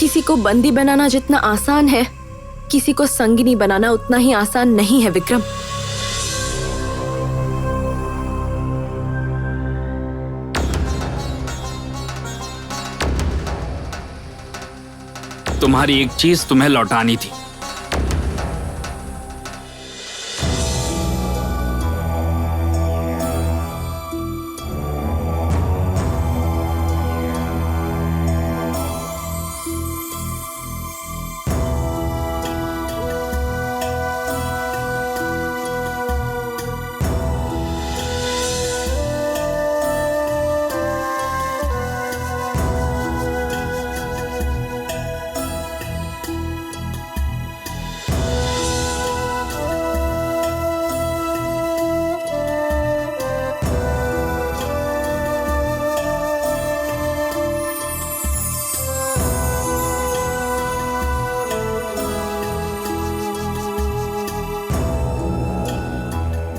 किसी को बंदी बनाना जितना आसान है, किसी को संगिनी बनाना उतना ही आसान नहीं है विक्रम। तुम्हारी एक चीज तुम्हें लौटानी थी।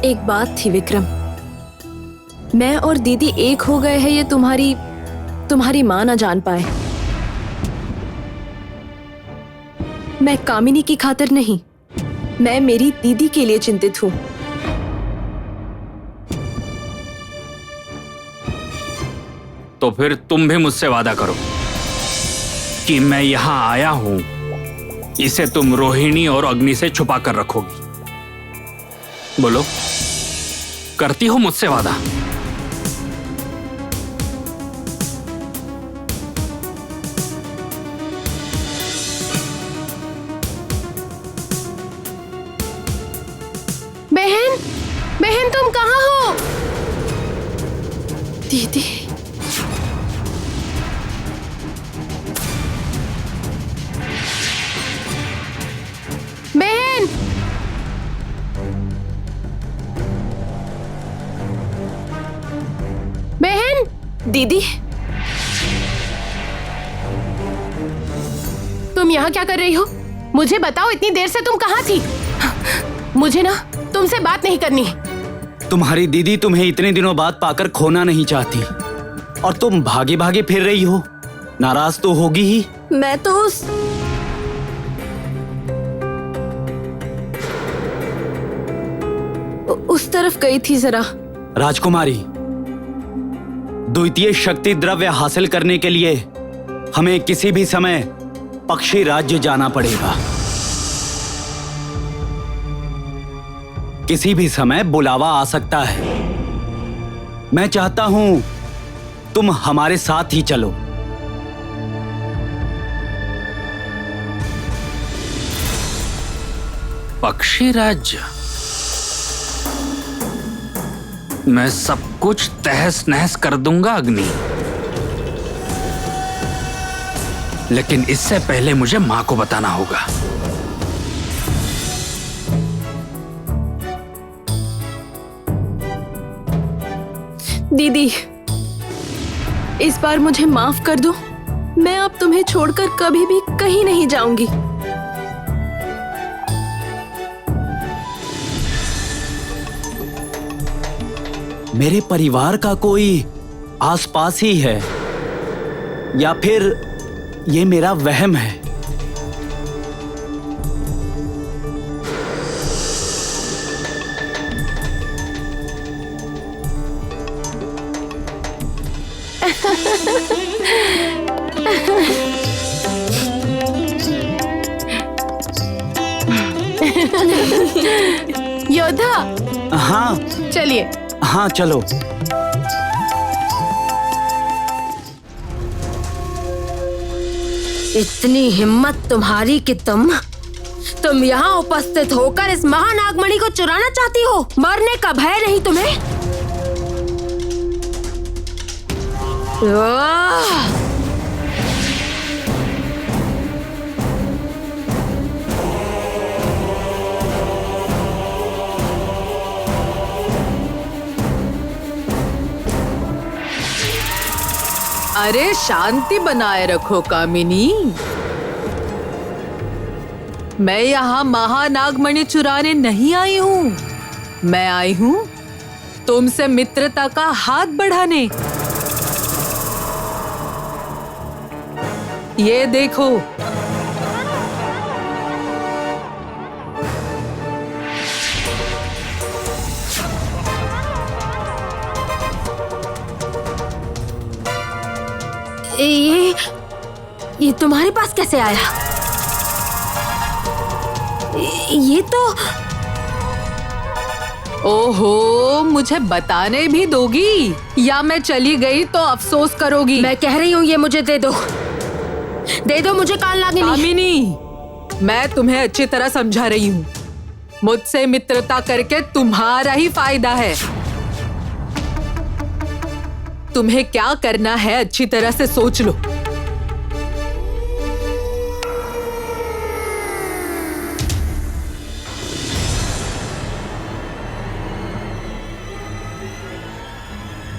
एक बात थी विक्रम, मैं और दीदी एक हो गए हैं ये तुम्हारी माँ ना जान पाए। मैं कामिनी की खातिर नहीं, मैं मेरी दीदी के लिए चिंतित हूँ। तो फिर तुम भी मुझसे वादा करो कि मैं यहां आया हूं, इसे तुम रोहिणी और अग्नि से छुपा कर रखोगी। बोलो, करती हो मुझसे वादा? बहन, बहन तुम कहाँ हो? दीदी, बहन, बहन, दीदी, तुम यहाँ क्या कर रही हो? मुझे बताओ, इतनी देर से तुम कहाँ थी? मुझे ना तुमसे बात नहीं करनी। तुम्हारी दीदी तुम्हें इतने दिनों बाद पाकर खोना नहीं चाहती और तुम भागे भागे फिर रही हो। नाराज तो होगी ही। मैं तो उस तरफ गई थी जरा। राजकुमारी, द्वितीय शक्ति द्रव्य हासिल करने के लिए हमें किसी भी समय पक्षी राज्य जाना पड़ेगा। किसी भी समय बुलावा आ सकता है। मैं चाहता हूं तुम हमारे साथ ही चलो। पक्षी राज्य? मैं सब कुछ तहस नहस कर दूंगा अग्नि, लेकिन इससे पहले मुझे मां को बताना होगा। दीदी, इस बार मुझे माफ कर दो। मैं अब तुम्हें छोड़कर कभी भी कहीं नहीं जाऊंगी। मेरे परिवार का कोई आसपास ही है या फिर ये मेरा वहम है? योद्धा, हाँ चलिए। हाँ चलो। इतनी हिम्मत तुम्हारी कि तुम यहाँ उपस्थित होकर इस महानागमणि को चुराना चाहती हो? मरने का भय नहीं तुम्हें? अरे शांति बनाए रखो कामिनी। मैं यहाँ महानागमणि चुराने नहीं आई हूँ। मैं आई हूँ तुमसे मित्रता का हाथ बढ़ाने। ये देखो। ये तुम्हारे पास कैसे आया? ये तो ओहो, मुझे बताने भी दोगी या मैं चली गई तो अफसोस करोगी? मैं कह रही हूँ ये मुझे दे दो मुझे काल नागिनी। कामिनी, मैं तुम्हें अच्छी तरह समझा रही हूँ। मुझसे मित्रता करके तुम्हारा ही फायदा है। तुम्हें क्या करना है अच्छी तरह से सोच लो।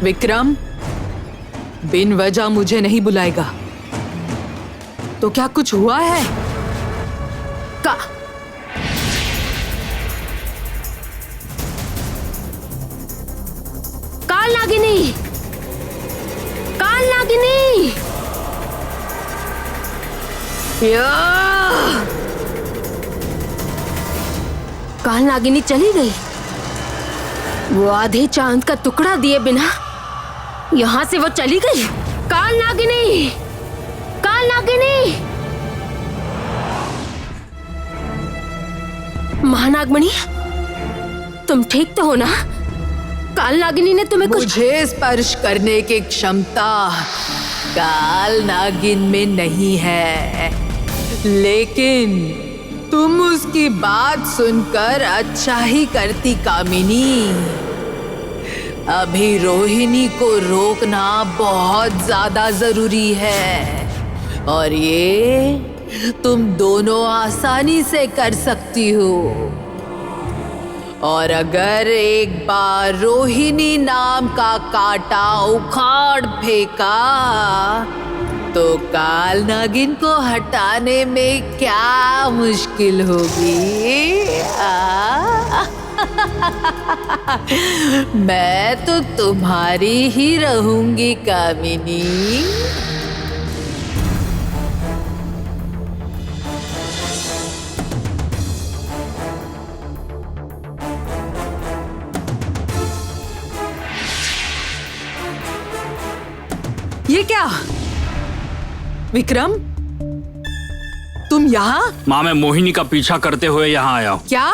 विक्रम बिन वजह मुझे नहीं बुलाएगा। तो क्या कुछ हुआ है? काल नागिनी, काल नागिनी। काल नागिनी चली गई। वो आधे चांद का टुकड़ा दिए बिना यहाँ से वो चली गई। काल नागिनी, काल नागिनी। महानागमणि, तुम ठीक तो हो ना? काल नागिनी ने तुम्हें कुछ... मुझे स्पर्श करने की क्षमता काल नागिन में नहीं है, लेकिन तुम उसकी बात सुनकर अच्छा ही करती कामिनी। अभी रोहिणी को रोकना बहुत ज्यादा जरूरी है और ये तुम दोनों आसानी से कर सकती हो। और अगर एक बार रोहिणी नाम का कांटा उखाड़ फेंका तो काल नागिन को हटाने में क्या मुश्किल होगी? मैं तो तुम्हारी ही रहूंगी कामिनी। ये क्या विक्रम, तुम यहाँ? माँ, मैं मोहिनी का पीछा करते हुए यहाँ आया हूँ। क्या?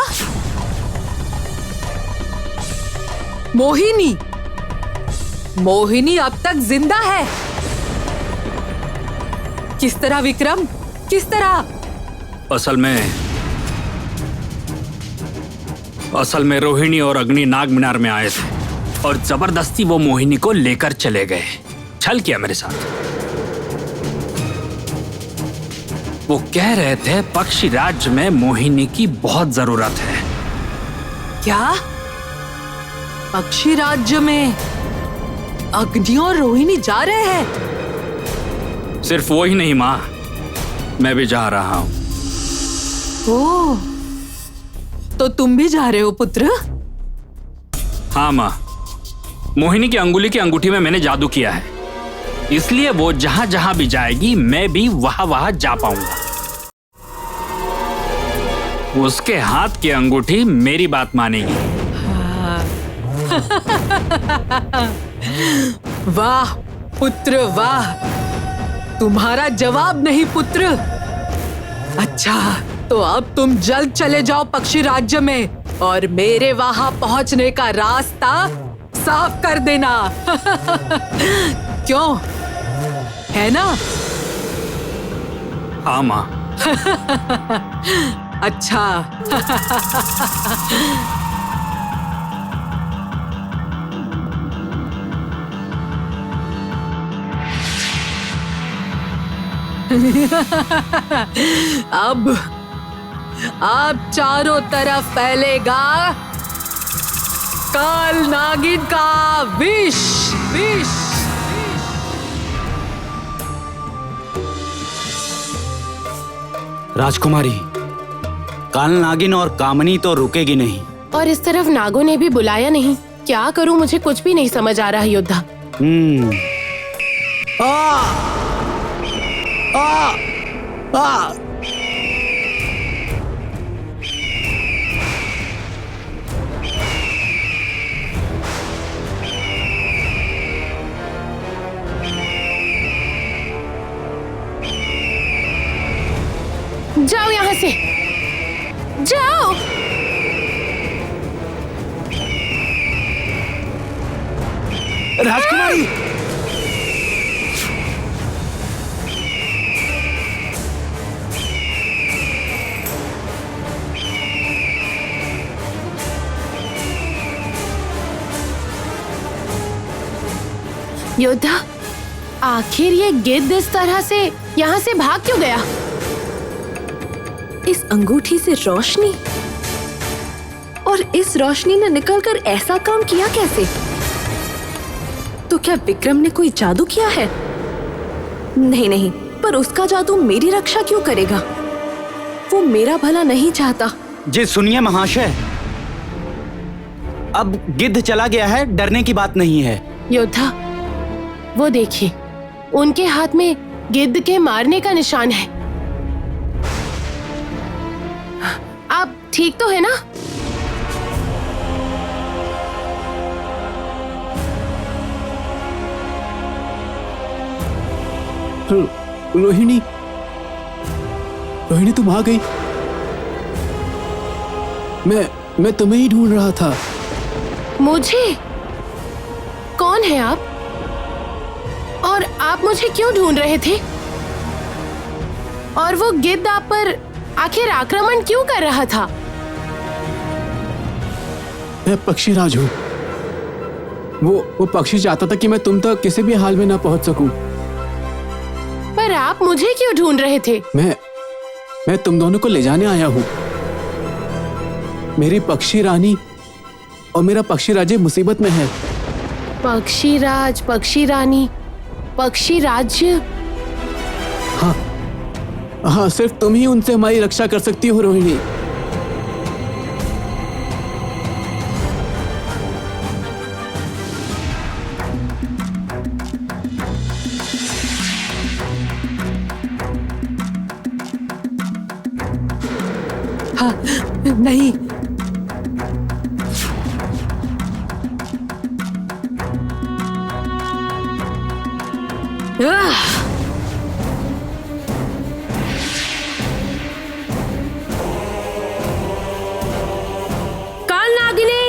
मोहिनी? मोहिनी अब तक जिंदा है? किस तरह विक्रम, किस तरह? असल में रोहिणी और अग्नि नाग मीनार में आए थे और जबरदस्ती वो मोहिनी को लेकर चले गए। छल किया मेरे साथ। वो कह रहे थे पक्षी राज्य में मोहिनी की बहुत जरूरत है। क्या? पक्षी राज्य में अग्नि और रोहिणी जा रहे हैं? सिर्फ वो ही नहीं माँ, मैं भी जा रहा हूँ। ओह, तो तुम भी जा रहे हो पुत्र? हाँ माँ, मोहिनी की अंगुली की अंगूठी में मैंने जादू किया है, इसलिए वो जहां जहां भी जाएगी मैं भी वहां वहां जा पाऊंगा। उसके हाथ की अंगूठी मेरी बात मानेगी। वाह पुत्र वाह, तुम्हारा जवाब नहीं पुत्र। अच्छा, तो अब तुम जल्द चले जाओ पक्षी राज्य में और मेरे वहां पहुंचने का रास्ता साफ कर देना। क्यों, है ना? हाँ माँ। अच्छा। अब चारों तरफ फैलेगा काल नागिन का विष। विष राजकुमारी, काल नागिन और कामनी तो रुकेगी नहीं। और इस तरफ नागों ने भी बुलाया नहीं। क्या करूं, मुझे कुछ भी नहीं समझ आ रहा है योद्धा। जाओ यहाँ से, जाओ। राजकुमारी, योद्धा, आखिर ये गिद्ध इस तरह से यहाँ से भाग क्यों गया? इस अंगूठी से रोशनी, और इस रोशनी ने निकलकर ऐसा काम किया कैसे? तो क्या विक्रम ने कोई जादू किया है? नहीं नहीं, पर उसका जादू मेरी रक्षा क्यों करेगा? वो मेरा भला नहीं चाहता। जी सुनिए महाशय, अब गिद्ध चला गया है, डरने की बात नहीं है। योद्धा, वो देखिए, उनके हाथ में गिद्ध के मारने का निशान है। आप ठीक तो है ना? रोहिणी, रोहिणी तुम आ गई। मैं तुम्हें ही ढूंढ रहा था। मुझे? कौन है आप? और आप मुझे क्यों ढूंढ रहे थे? और वो गिद्ध आप पर आखिर आक्रमण क्यों कर रहा था? मैं पक्षीराज हूँ। वो पक्षी चाहता था कि मैं तुम तक किसी भी हाल में ना पहुंच सकूं। पर आप मुझे क्यों ढूंढ रहे थे? मैं तुम दोनों को ले जाने आया हूँ। मेरी पक्षी रानी और मेरा पक्षी राज्य मुसीबत में है। पक्षीराज, पक्षी रानी, पक्षी राज्य? हाँ, सिर्फ तुम ही उनसे हमारी रक्षा कर सकती हो रोहिणी। हाँ, नहीं, काल नागिनी,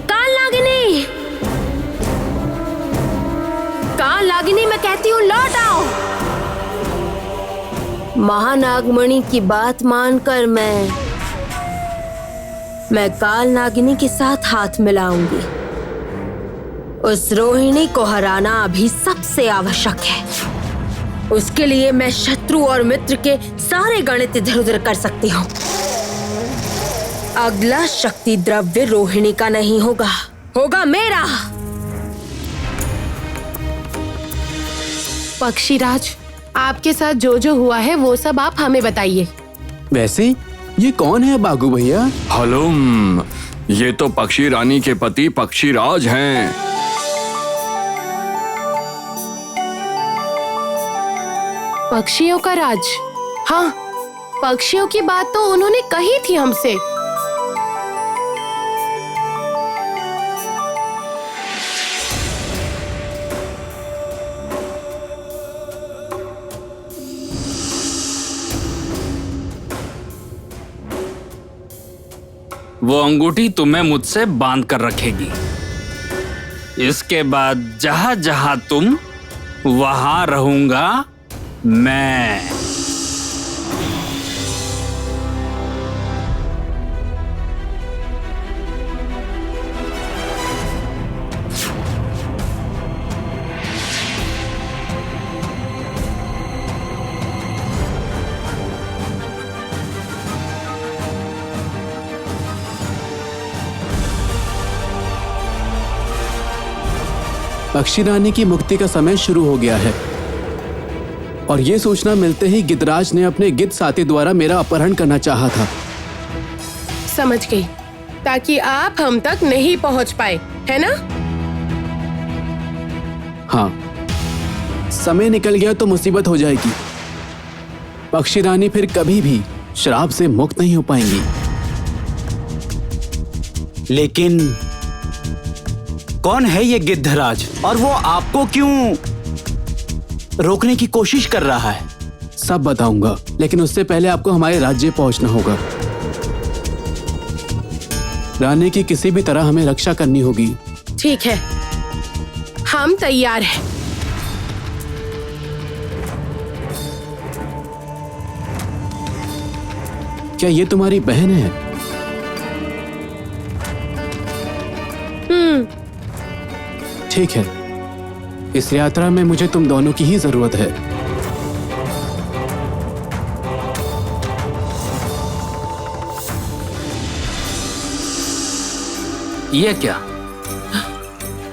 काल नागिनी, काल नागिनी, मैं कहती हूँ लौट आओ। महानागमणि की बात मानकर मैं काल नागिनी के साथ हाथ मिलाऊंगी। उस रोहिणी को हराना अभी सबसे आवश्यक है। उसके लिए मैं शत्रु और मित्र के सारे गणित इधर उधर कर सकती हूँ। अगला शक्ति द्रव्य रोहिणी का नहीं होगा, होगा मेरा। पक्षीराज, आपके साथ जो जो हुआ है वो सब आप हमें बताइए। वैसे ये कौन है बागू भैया? हलुम, ये तो पक्षी रानी के पति पक्षीराज हैं। पक्षियों का राज? हाँ, पक्षियों की बात तो उन्होंने कही थी हमसे। वो अंगूठी तुम्हें मुझसे बांध कर रखेगी। इसके बाद जहां जहां तुम, वहां रहूंगा मैं। पक्षी रानी की मुक्ति का समय शुरू हो गया है और ये सूचना मिलते ही गिद्धराज ने अपने गिद्ध साथी द्वारा मेरा अपहरण करना चाहा था। समझ गई, ताकि आप हम तक नहीं पहुंच पाए, है ना? हाँ, समय निकल गया तो मुसीबत हो जाएगी। पक्षी रानी फिर कभी भी श्राप से मुक्त नहीं हो पाएंगी। लेकिन कौन है ये गिद्धराज और वो आपको क्यों रोकने की कोशिश कर रहा है? सब बताऊंगा, लेकिन उससे पहले आपको हमारे राज्य पहुंचना होगा। रानी की किसी भी तरह हमें रक्षा करनी होगी। ठीक है, हम तैयार हैं। क्या ये तुम्हारी बहन है? ठीक है, इस यात्रा में मुझे तुम दोनों की ही जरूरत है। ये क्या?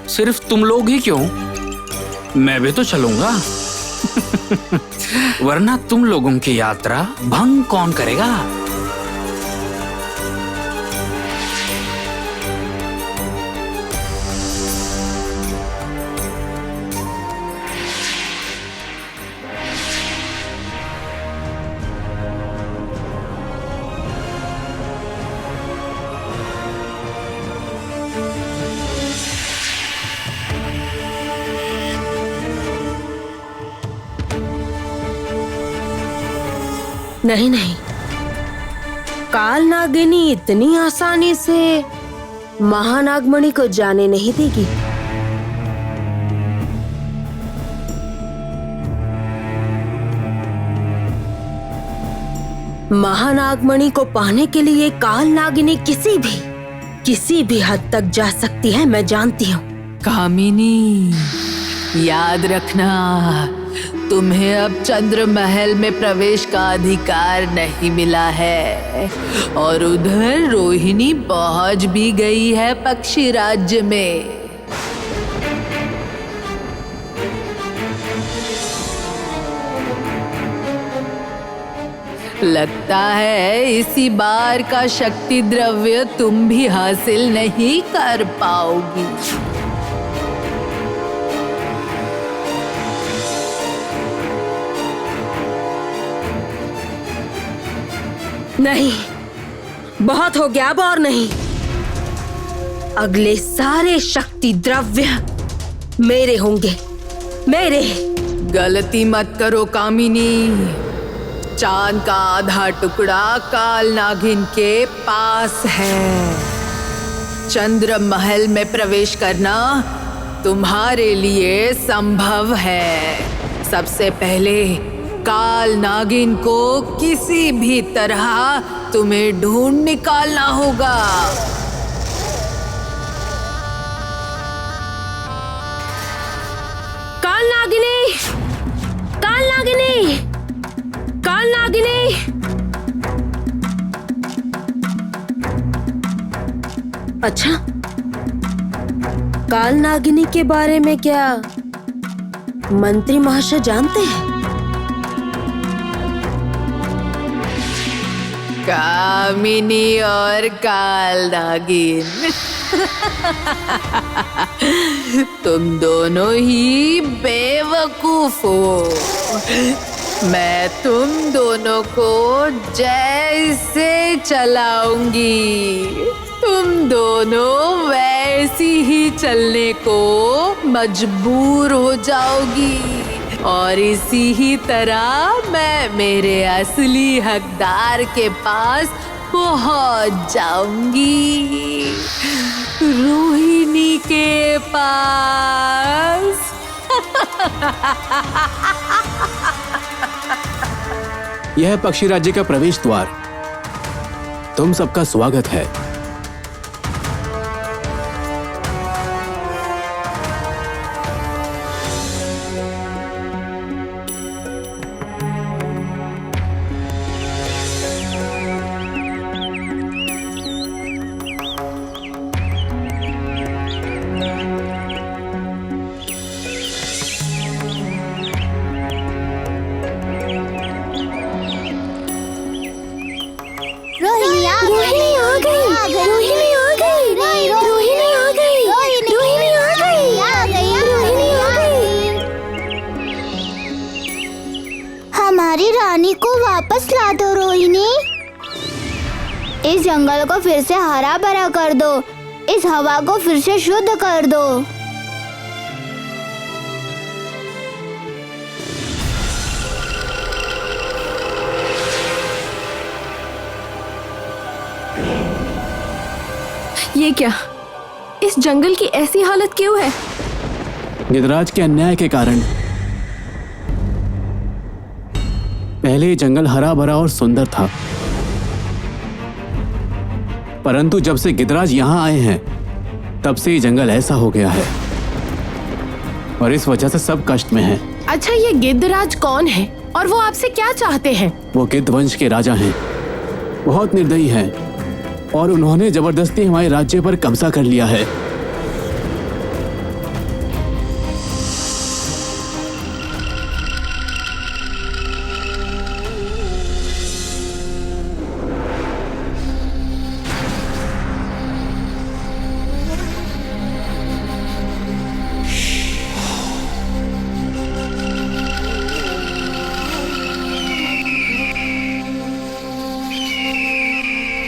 सिर्फ तुम लोग ही क्यों? मैं भी तो चलूंगा। वरना तुम लोगों की यात्रा भंग कौन करेगा? नहीं नहीं, काल नागिनी इतनी आसानी से महानागमणि को जाने नहीं देगी। महानागमणि को पाने के लिए काल नागिनी किसी भी हद तक जा सकती है, मैं जानती हूँ। कामिनी, याद रखना, तुम्हें अब चंद्र महल में प्रवेश का अधिकार नहीं मिला है और उधर रोहिणी पहुंच भी गई है पक्षी राज्य में। लगता है इसी बार का शक्ति द्रव्य तुम भी हासिल नहीं कर पाओगी। नहीं, बहुत हो गया, अब और नहीं। अगले सारे शक्ति द्रव्य मेरे होंगे, मेरे। गलती मत करो कामिनी, चांद का आधा टुकड़ा काल नागिन के पास है। चंद्र महल में प्रवेश करना तुम्हारे लिए संभव है। सबसे पहले काल नागिन को किसी भी तरह तुम्हें ढूंढ निकालना होगा। काल नागिनी, काल नागिनी, काल नागिनी। अच्छा, काल नागिनी के बारे में क्या मंत्री महाशय जानते हैं? कामिनी और काल नागिन, तुम दोनों ही बेवकूफ हो। मैं तुम दोनों को जैसे चलाऊंगी, तुम दोनों वैसी ही चलने को मजबूर हो जाओगी और इसी ही तरह मैं मेरे असली हकदार के पास पहुंच जाऊंगी, रोहिणी के पास। यह है पक्षी राज्य का प्रवेश द्वार। तुम सबका स्वागत है। रोहिणी आ गई। हमारी रानी को वापस ला दो रोहिणी। इस जंगल को फिर से हरा भरा कर दो, इस हवा को फिर से शुद्ध कर दो। ये क्या? इस जंगल की ऐसी हालत क्यों है? गिदराज के अन्याय के कारण। पहले ये जंगल हरा भरा और सुंदर था, परंतु जब से गिदराज यहाँ आए हैं तब से ये जंगल ऐसा हो गया है और इस वजह से सब कष्ट में हैं। अच्छा, ये गिद्धराज कौन है और वो आपसे क्या चाहते हैं? वो गिद्ध वंश के राजा हैं, बहुत निर्दयी हैं और उन्होंने जबरदस्ती हमारे राज्य पर कब्जा कर लिया है।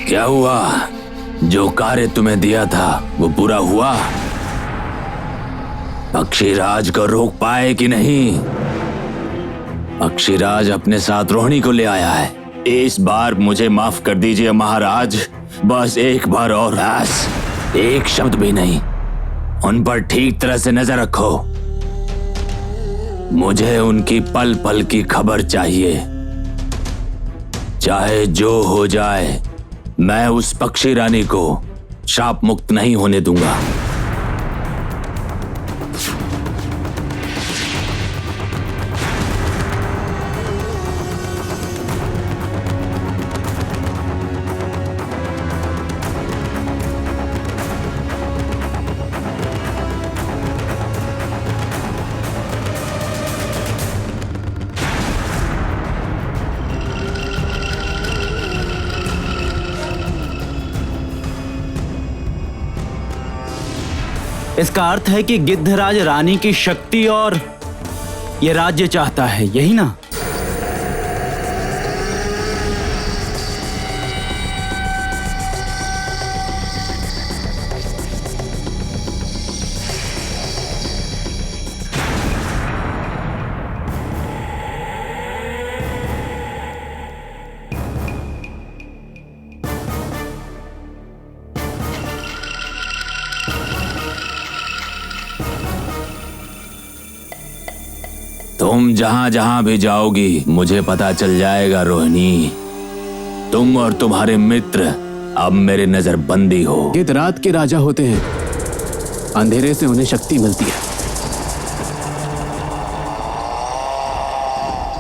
क्या हुआ? जो कार्य तुम्हें दिया था वो पूरा हुआ? पक्षीराज को रोक पाए कि नहीं? पक्षीराज अपने साथ रोहिणी को ले आया है। इस बार मुझे माफ कर दीजिए महाराज, बस एक बार और, बस एक शब्द भी नहीं। उन पर ठीक तरह से नजर रखो। मुझे उनकी पल पल की खबर चाहिए। चाहे जो हो जाए, मैं उस पक्षी रानी को श्राप मुक्त नहीं होने दूंगा। इसका अर्थ है कि गिद्धराज रानी की शक्ति और ये राज्य चाहता है, यही ना? तुम जहां जहां भी जाओगी मुझे पता चल जाएगा रोहिणी। तुम और तुम्हारे मित्र अब मेरे नजरबंदी हो। गिद्ध रात के राजा होते हैं, अंधेरे से उन्हें शक्ति मिलती है।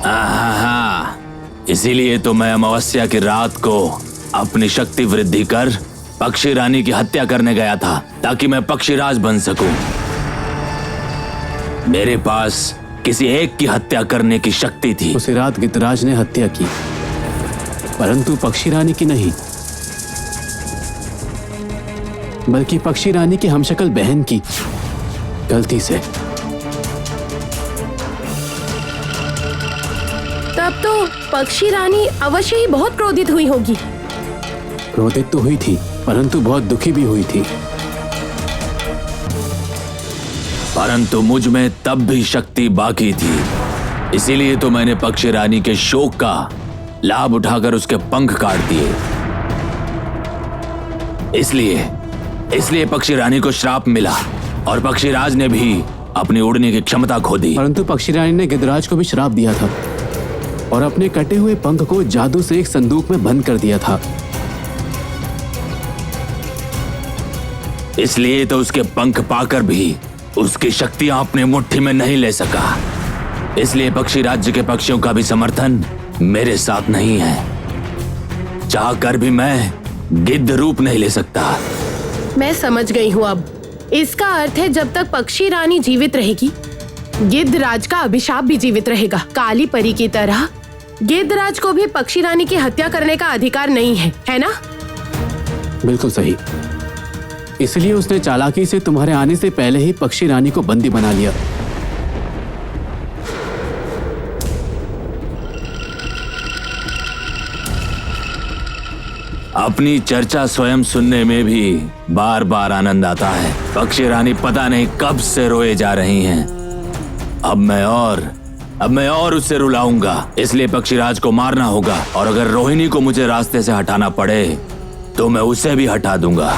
हाँ, इसीलिए तो मैं अमावस्या की रात को अपनी शक्ति वृद्धि कर पक्षी रानी की हत्या करने गया था, ताकि मैं पक्षीराज बन सकूं। मेरे पास किसी एक की हत्या करने की शक्ति थी। उसी रात गिद्धराज ने हत्या की, परंतु पक्षी रानी की नहीं, बल्कि पक्षी रानी की हमशक्ल बहन की, गलती से। तब तो पक्षी रानी अवश्य ही बहुत क्रोधित हुई होगी। क्रोधित तो हुई थी, परंतु बहुत दुखी भी हुई थी। परंतु मुझ में तब भी शक्ति बाकी थी, इसीलिए तो मैंने पक्षी रानी के शोक का लाभ उठाकर उसके पंख काट दिए। इसलिए पक्षी रानी को श्राप मिला और पक्षीराज ने भी अपनी उड़ने की क्षमता खो दी। परंतु पक्षी रानी ने गिद्धराज को भी श्राप दिया था और अपने कटे हुए पंख को जादू से एक संदूक में बंद कर दिया था। इसलिए तो उसके पंख पाकर भी उसकी शक्तियां अपने मुट्ठी में नहीं ले सका। इसलिए पक्षी राज्य के पक्षियों का भी समर्थन मेरे साथ नहीं है। चाहकर भी मैं गिद्ध रूप नहीं ले सकता। मैं समझ गई हूँ अब। इसका अर्थ है जब तक पक्षी रानी जीवित रहेगी, गिद्धराज का अभिशाप भी जीवित रहेगा। काली परी की तरह गिद्धराज को भी पक्षी रानी की हत्या करने का अधिकार नहीं है ना? बिल्कुल सही। इसलिए उसने चालाकी से तुम्हारे आने से पहले ही पक्षी रानी को बंदी बना लिया। अपनी चर्चा स्वयं सुनने में भी बार बार आनंद आता है। पक्षी रानी पता नहीं कब से रोए जा रही हैं। अब मैं और उससे रुलाऊंगा, इसलिए पक्षीराज को मारना होगा। और अगर रोहिणी को मुझे रास्ते से हटाना पड़े तो मैं उसे भी हटा दूंगा।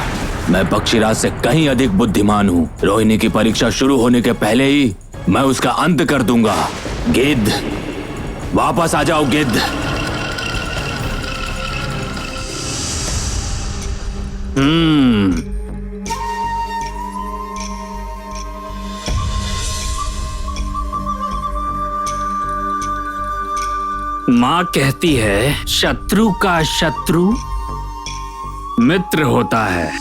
मैं पक्षीराज से कहीं अधिक बुद्धिमान हूँ। रोहिणी की परीक्षा शुरू होने के पहले ही मैं उसका अंत कर दूंगा। गिद्ध, वापस आ जाओ गिद्ध। माँ कहती है शत्रु का शत्रु मित्र होता है।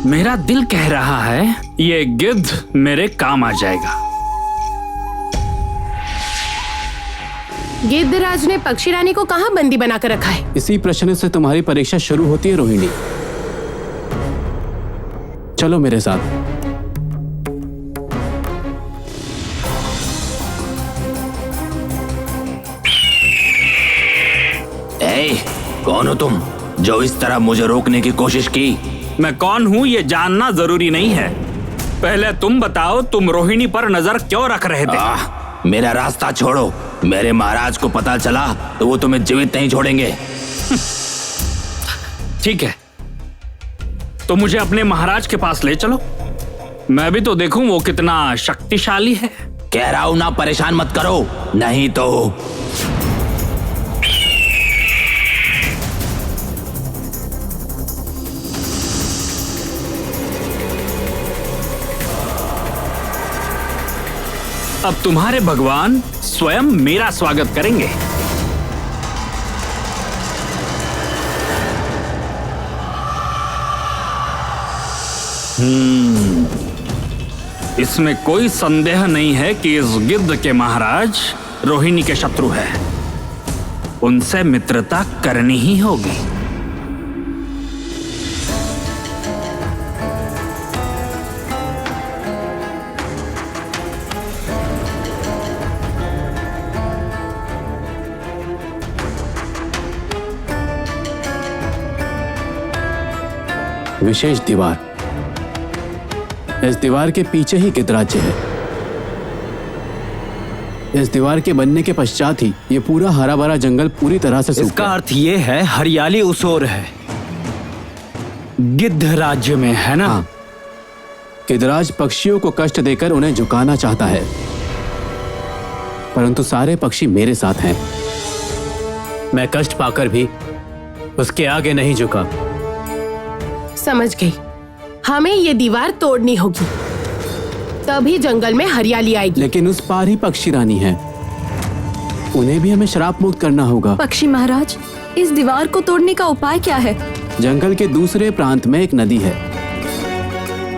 मेरा दिल कह रहा है ये गिद्ध मेरे काम आ जाएगा। गिद्धराज ने पक्षी रानी को कहाँ बंदी बनाकर रखा है? इसी प्रश्न से तुम्हारी परीक्षा शुरू होती है रोहिणी। चलो मेरे साथ। कौन हो तुम जो इस तरह मुझे रोकने की कोशिश की? मैं कौन हूँ ये जानना जरूरी नहीं है। पहले तुम बताओ, तुम रोहिणी पर नजर क्यों रख रहे थे? मेरा रास्ता छोड़ो। मेरे महाराज को पता चला तो वो तुम्हें जीवित नहीं छोड़ेंगे। ठीक है, तो मुझे अपने महाराज के पास ले चलो। मैं भी तो देखूं वो कितना शक्तिशाली है। कह रहा हूं ना, परेशान मत करो, नहीं तो। अब तुम्हारे भगवान स्वयं मेरा स्वागत करेंगे। इसमें कोई संदेह नहीं है कि इस गिद्ध के महाराज रोहिणी के शत्रु है। उनसे मित्रता करनी ही होगी। विशेष दीवार। इस दीवार के पीछे ही गिद्धराज्य है। इस दीवार के बनने के पश्चात ही ये पूरा हरा भरा जंगल पूरी तरह से सूख इसका गया। अर्थ ये है हरियाली उस ओर है, गिद्ध राज्य में, है ना? हाँ। गिद्धराज पक्षियों को कष्ट देकर उन्हें झुकाना चाहता है, परंतु सारे पक्षी मेरे साथ हैं। मैं कष्ट पाकर भी उसके आगे नहीं झुका। समझ गई, हमें ये दीवार तोड़नी होगी, तभी जंगल में हरियाली आएगी। लेकिन उस पार ही पक्षी रानी है, उन्हें भी हमें श्राप मुक्त करना होगा। पक्षी महाराज, इस दीवार को तोड़ने का उपाय क्या है? जंगल के दूसरे प्रांत में एक नदी है।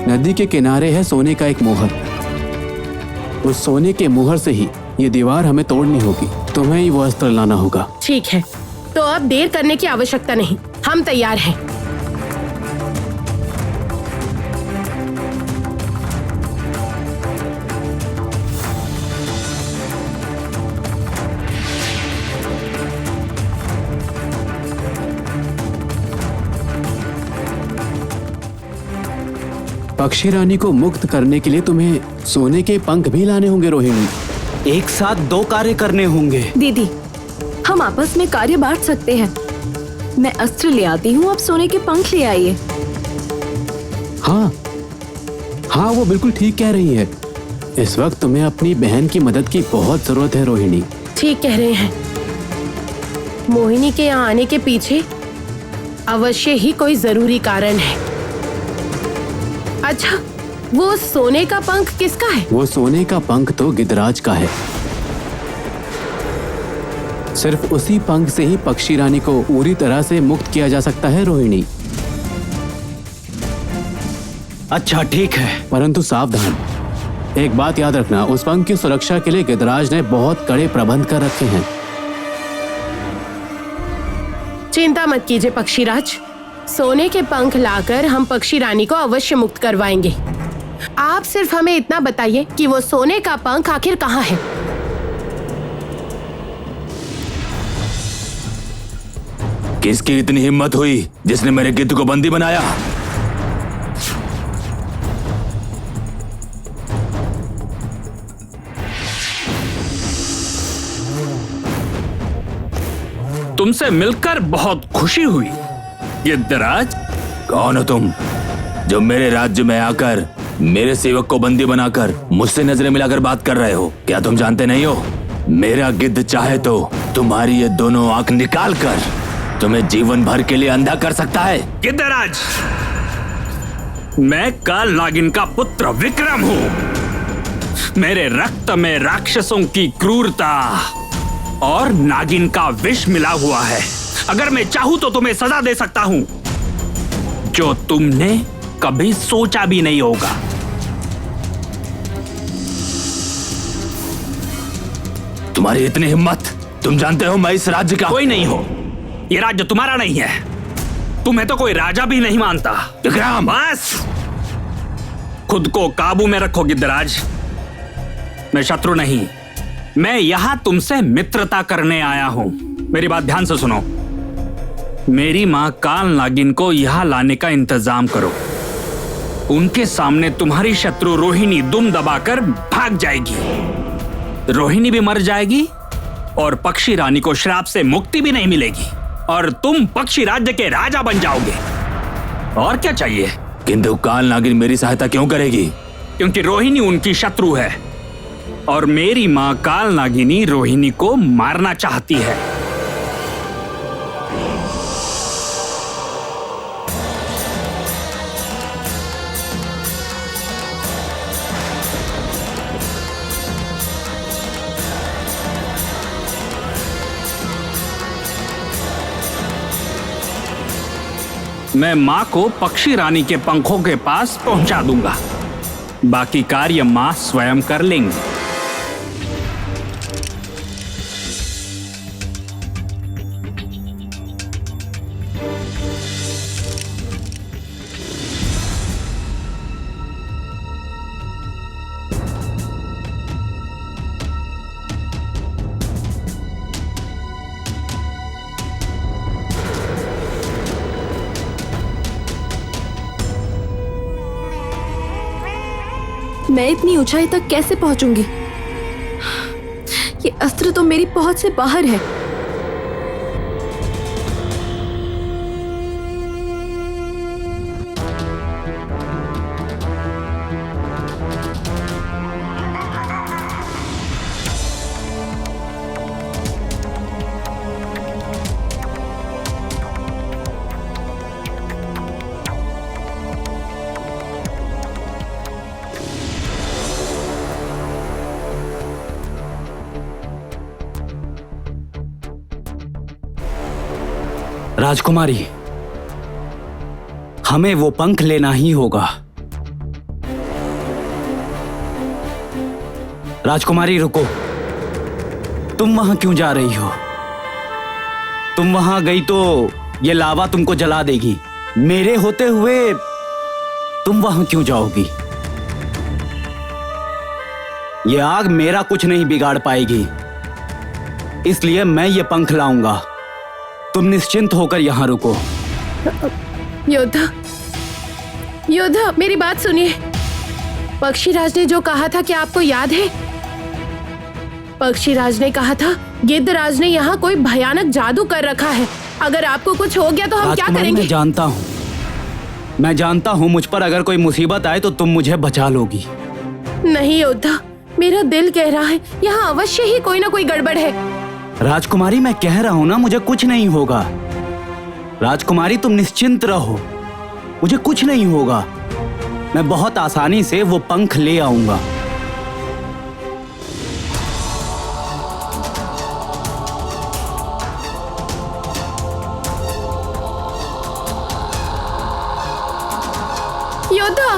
नदी के किनारे है सोने का एक मोहर। उस सोने के मोहर से ही ये दीवार हमें तोड़नी होगी। तुम्हें ही वो अस्त्र लाना होगा। ठीक है, तो अब देर करने की आवश्यकता नहीं, हम तैयार हैं। पक्षी रानी को मुक्त करने के लिए तुम्हें सोने के पंख भी लाने होंगे रोहिणी। एक साथ 2 कार्य करने होंगे। दीदी, हम आपस में कार्य बांट सकते हैं। मैं अस्त्र ले आती हूँ, आप सोने के पंख ले आइए। हाँ हाँ, वो बिल्कुल ठीक कह रही है। इस वक्त तुम्हें अपनी बहन की मदद की बहुत जरूरत है रोहिणी। ठीक कह रहे हैं। मोहिनी के यहाँ आने के पीछे अवश्य ही कोई जरूरी कारण है। अच्छा, वो सोने का पंख किसका है? वो सोने का पंख तो गिद्धराज का है। सिर्फ उसी पंख से ही पक्षी रानी को पूरी तरह से मुक्त किया जा सकता है रोहिणी। अच्छा ठीक है, परंतु सावधान, एक बात याद रखना, उस पंख की सुरक्षा के लिए गिद्धराज ने बहुत कड़े प्रबंध कर रखे हैं। चिंता मत कीजिए पक्षीराज, सोने के पंख लाकर हम पक्षी रानी को अवश्य मुक्त करवाएंगे। आप सिर्फ हमें इतना बताइए कि वो सोने का पंख आखिर कहाँ है। किसकी इतनी हिम्मत हुई जिसने मेरे गिद्ध को बंदी बनाया? तुमसे मिलकर बहुत खुशी हुई गिद्धराज। कौन हो तुम जो मेरे राज्य में आकर मेरे सेवक को बंदी बनाकर मुझसे नजरें मिलाकर बात कर रहे हो? क्या तुम जानते नहीं हो मेरा गिद्ध चाहे तो तुम्हारी ये दोनों आंख निकाल कर तुम्हें जीवन भर के लिए अंधा कर सकता है। गिद्धराज, मैं काल नागिन का पुत्र विक्रम हूं। मेरे रक्त में राक्षसों की क्रूरता और नागिन का विष मिला हुआ है। अगर मैं चाहूं तो तुम्हें सजा दे सकता हूं जो तुमने कभी सोचा भी नहीं होगा। तुम्हारी इतनी हिम्मत? तुम जानते हो मैं इस राज्य का कोई नहीं हो। ये राज्य तुम्हारा नहीं है। तुम्हें तो कोई राजा भी नहीं मानता। विक्रम, बस खुद को काबू में रखो गिद्धराज। मैं शत्रु नहीं, मैं यहां तुमसे मित्रता करने आया हूं। मेरी बात ध्यान से सुनो। मेरी मां काल नागिन को यहां लाने का इंतजाम करो। उनके सामने तुम्हारी शत्रु रोहिणी दुम दबाकर भाग जाएगी। रोहिणी भी मर जाएगी और पक्षी रानी को श्राप से मुक्ति भी नहीं मिलेगी और तुम पक्षी राज्य के राजा बन जाओगे। और क्या चाहिए? किंतु काल नागिन मेरी सहायता क्यों करेगी? क्योंकि रोहिणी उनकी शत्रु है और मेरी मां काल नागिनी रोहिणी को मारना चाहती है। मैं मां को पक्षी रानी के पंखों के पास पहुंचा दूंगा। बाकी कार्य मां स्वयं कर लेंगी। मैं इतनी ऊंचाई तक कैसे पहुंचूंगी? ये अस्त्र तो मेरी पहुंच से बाहर है। राजकुमारी, हमें वो पंख लेना ही होगा। राजकुमारी रुको, तुम वहां क्यों जा रही हो? तुम वहां गई तो ये लावा तुमको जला देगी। मेरे होते हुए तुम वहां क्यों जाओगी? ये आग मेरा कुछ नहीं बिगाड़ पाएगी, इसलिए मैं ये पंख लाऊंगा। तुम निश्चिंत होकर यहाँ रुको। योद्धा, योद्धा, मेरी बात सुनिए। पक्षीराज ने जो कहा था क्या आपको याद है? पक्षीराज ने कहा था गिद्धराज ने यहाँ कोई भयानक जादू कर रखा है। अगर आपको कुछ हो गया तो हम क्या करेंगे? मैं जानता हूँ मुझ पर अगर कोई मुसीबत आए तो तुम मुझे बचा लोगी। नहीं योद्धा, मेरा दिल कह रहा है यहाँ अवश्य ही कोई ना कोई गड़बड़ है। राजकुमारी, मैं कह रहा हूं ना, मुझे कुछ नहीं होगा। राजकुमारी, तुम निश्चिंत रहो, मुझे कुछ नहीं होगा। मैं बहुत आसानी से वो पंख ले आऊंगा। योद्धा,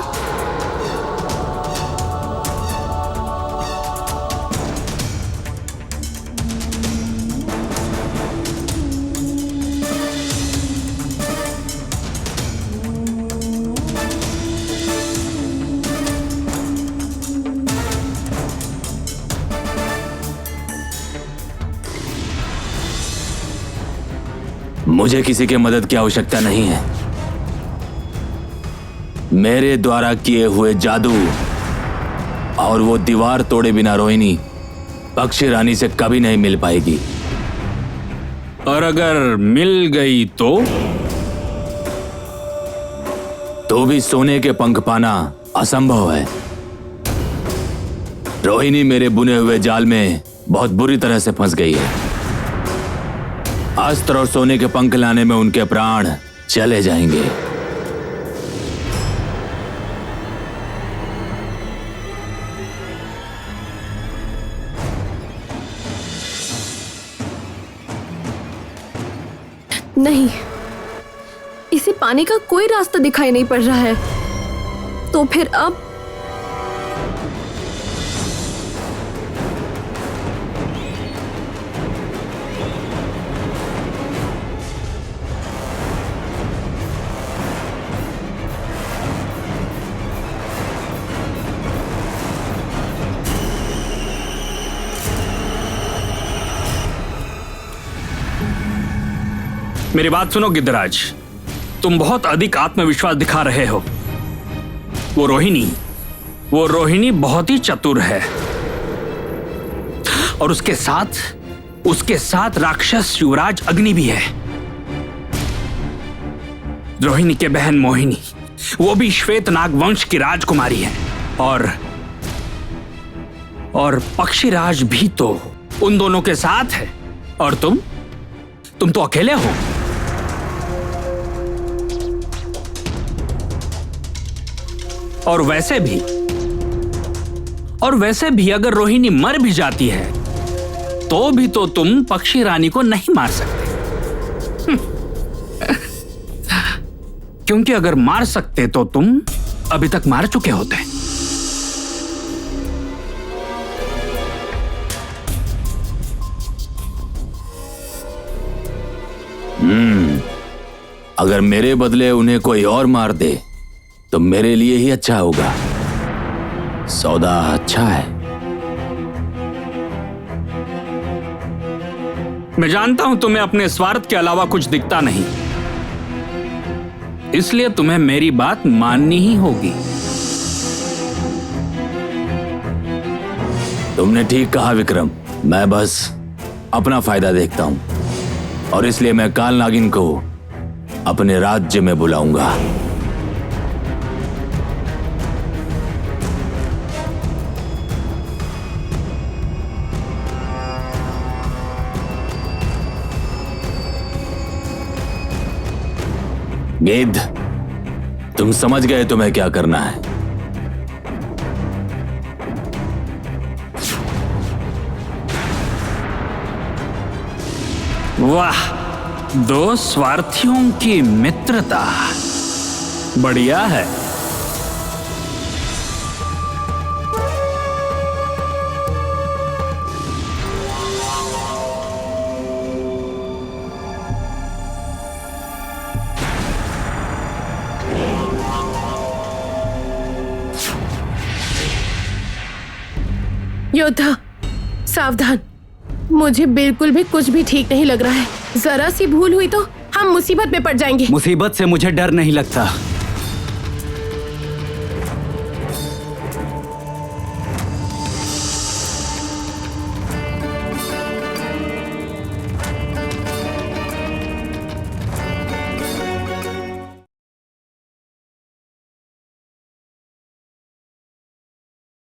मुझे किसी की मदद की आवश्यकता नहीं है। मेरे द्वारा किए हुए जादू और वो दीवार तोड़े बिना रोहिणी पक्षी रानी से कभी नहीं मिल पाएगी। और अगर मिल गई तो भी सोने के पंख पाना असंभव है। रोहिणी मेरे बुने हुए जाल में बहुत बुरी तरह से फंस गई है। अस्त्र और सोने के पंख लाने में उनके प्राण चले जाएंगे। नहीं, इसे पाने का कोई रास्ता दिखाई नहीं पड़ रहा है। तो फिर अब मेरी बात सुनो गिद्धराज, तुम बहुत अधिक आत्मविश्वास दिखा रहे हो। वो रोहिणी बहुत ही चतुर है और उसके साथ राक्षस युवराज अग्नि भी है। रोहिणी के बहन मोहिनी, वो भी श्वेतनाग वंश की राजकुमारी है और पक्षीराज भी तो उन दोनों के साथ है। और तुम तो अकेले हो। और वैसे भी अगर रोहिणी मर भी जाती है तो भी तो तुम पक्षी रानी को नहीं मार सकते। क्योंकि अगर मार सकते तो तुम अभी तक मार चुके होते। अगर मेरे बदले उन्हें कोई और मार दे तो मेरे लिए ही अच्छा होगा। सौदा अच्छा है। मैं जानता हूं तुम्हें अपने स्वार्थ के अलावा कुछ दिखता नहीं, इसलिए तुम्हें मेरी बात माननी ही होगी। तुमने ठीक कहा विक्रम, मैं बस अपना फायदा देखता हूं और इसलिए मैं काल नागिन को अपने राज्य में बुलाऊंगा। गिद्ध, तुम समझ गए तुम्हें क्या करना है। वाह, दो स्वार्थियों की मित्रता बढ़िया है। योद्धा, सावधान। मुझे बिल्कुल भी कुछ भी ठीक नहीं लग रहा है। जरा सी भूल हुई तो हम मुसीबत में पड़ जाएंगे। मुसीबत से मुझे डर नहीं लगता।